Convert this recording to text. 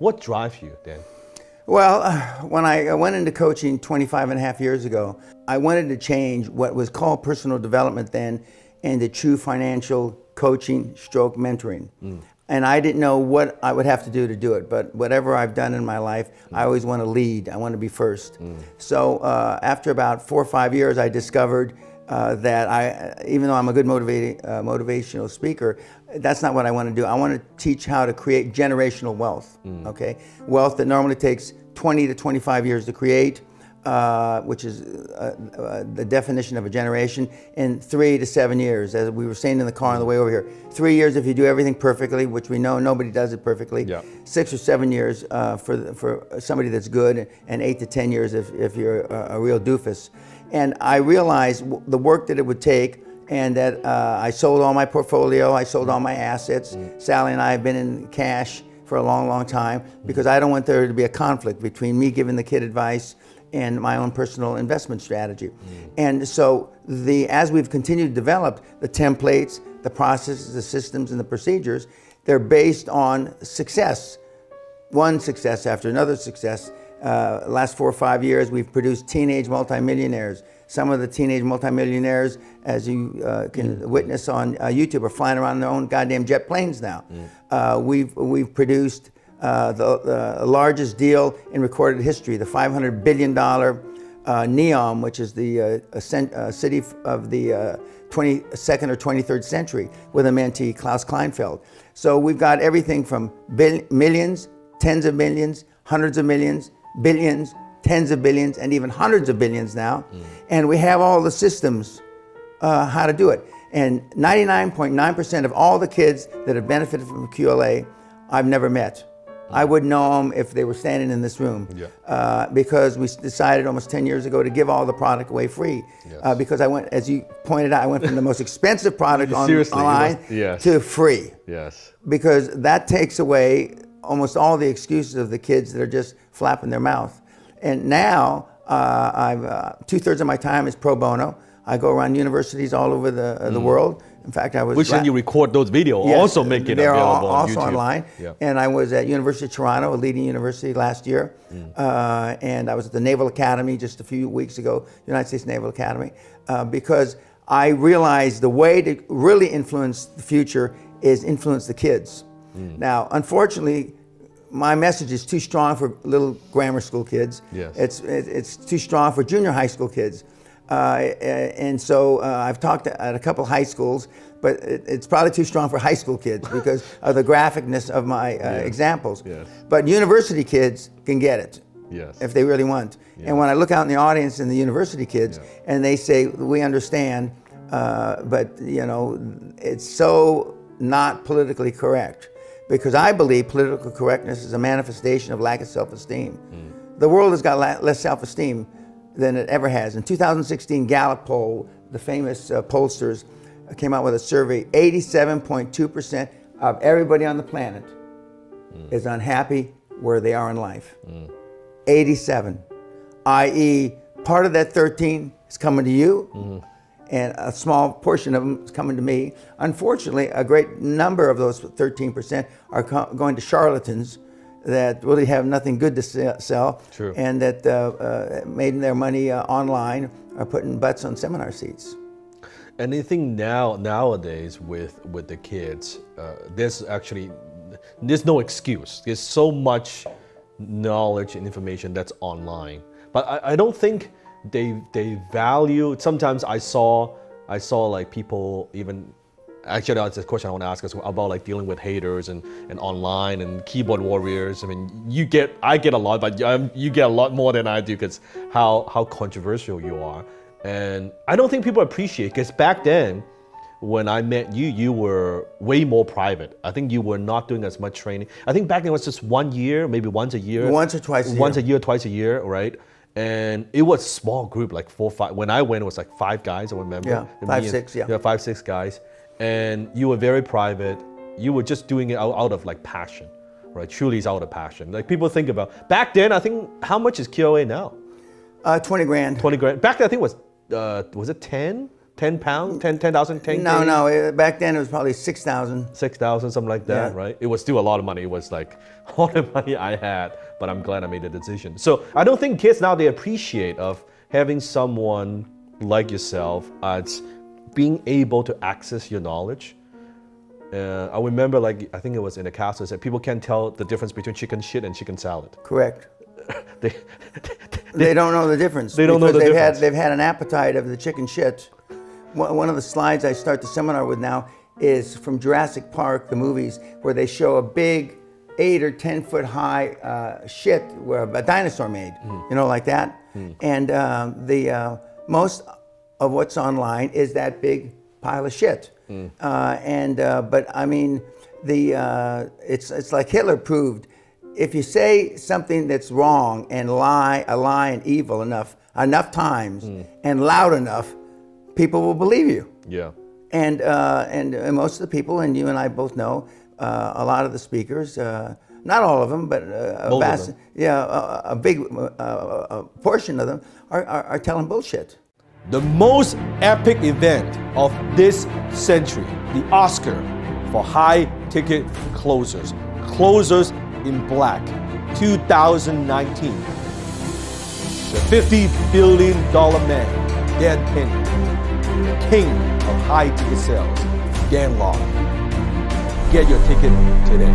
What drives you, Dan? Well, when I went into coaching 25 and a half years ago, I wanted to change what was called personal development then into true financial coaching stroke mentoring. And I didn't know what I would have to do it, but whatever I've done in my life, I always want to lead. I want to be first. So after about 4 or 5 years, I discovered that even though I'm a good motivational speaker, that's not what I want to do. I want to teach how to create generational wealth, okay? Wealth that normally takes 20 to 25 years to create, which is the definition of a generation, in 3 to 7 years. As we were saying in the car on the way over here, 3 years if you do everything perfectly, which we know nobody does it perfectly. 6 or 7 years for somebody that's good, and 8 to 10 years if you're a real doofus. And I realized the work that it would take, and that I sold all my portfolio, I sold all my assets. Sally and I have been in cash for a long, long time, because I don't want there to be a conflict between me giving the kid advice and my own personal investment strategy. And so as we've continued to develop the templates, the processes, the systems, and the procedures, they're based on success. One success after another success. Last 4 or 5 years, we've produced teenage multimillionaires. Some of the teenage multimillionaires, as you can witness on YouTube, are flying around in their own goddamn jet planes now. We've produced the largest deal in recorded history, the $500 billion NEOM, which is the city of the 22nd or 23rd century, with a mentee, Klaus Kleinfeld. So we've got everything from millions, tens of millions, hundreds of millions, billions, tens of billions, and even hundreds of billions now. And we have all the systems how to do it. And 99.9% of all the kids that have benefited from QLA, I've never met. I wouldn't know them if they were standing in this room, because we decided almost 10 years ago to give all the product away free. Because I went, as you pointed out, I went from the most expensive product online to free. Because that takes away almost all the excuses of the kids that are just flapping their mouth. And now, 2/3 of my time is pro bono. I go around universities all over the world. In fact, I was... Which then you record those videos, also make it available on YouTube. They're also online. And I was at University of Toronto, a leading university last year. And I was at the Naval Academy just a few weeks ago, United States Naval Academy, because I realized the way to really influence the future is influence the kids. Now, unfortunately, my message is too strong for little grammar school kids. It's too strong for junior high school kids. And so I've talked at a couple high schools, but it's probably too strong for high school kids because of the graphicness of my examples. But university kids can get it if they really want. And when I look out in the audience and the university kids, and they say, we understand, but you know, it's so not politically correct. Because I believe political correctness is a manifestation of lack of self-esteem. The world has got less self-esteem than it ever has. In 2016 Gallup poll, the famous pollsters came out with a survey, 87.2% of everybody on the planet is unhappy where they are in life. 87, i.e. part of that 13 is coming to you, and a small portion of them is coming to me. Unfortunately, a great number of those 13% are going to charlatans that really have nothing good to sell, and that made their money online, are putting butts on seminar seats. And I think nowadays with the kids, there's no excuse. There's so much knowledge and information that's online, but I don't think they value. Sometimes I saw like people even. Actually, that's a question I want to ask us about, like dealing with haters and online and keyboard warriors. I mean, I get a lot, but you get a lot more than I do because how controversial you are. And I don't think people appreciate, because back then, when I met you, you were way more private. I think you were not doing as much training. I think back then it was just 1 year, maybe once a year. Once or twice a year. Once a year, twice a year, right? And it was a small group, like 4 or 5. When I went, it was like 5 guys, I remember. Yeah, 5, 6, yeah. 5, 6 guys. And you were very private. You were just doing it out of like passion, right? Truly it's out of passion. Like people think about, back then, I think, how much is QLA now? 20 grand. 20 grand. Back then, I think it was it 10 10 pounds, 10,000, 10K? No. Back then it was probably 6,000. 6,000, something like that, Yeah. right? It was still a lot of money. It was like all the money I had, but I'm glad I made the decision. So I don't think kids now, they appreciate of having someone like yourself as being able to access your knowledge. I remember, like, I think it was in the castle, that people can't tell the difference between chicken shit and chicken salad. Correct. They don't know the difference. They don't know the difference. They've had an appetite of the chicken shit. One of the slides I start the seminar with now is from Jurassic Park, the movies, where they show a big 8 or 10 foot high shit where a dinosaur made, you know, like that. And most of what's online is that big pile of shit. But I mean, it's like Hitler proved. If you say something that's wrong and a lie and evil enough times and loud enough, people will believe you. Yeah. And most of the people, and you and I both know, a lot of the speakers, not all of them, but a big portion of them are telling bullshit. The most epic event of this century, the Oscar for high ticket closers in Black 2019. The $50 billion man, Dan Peña, king of high ticket sales, Dan Lok. Get your ticket today.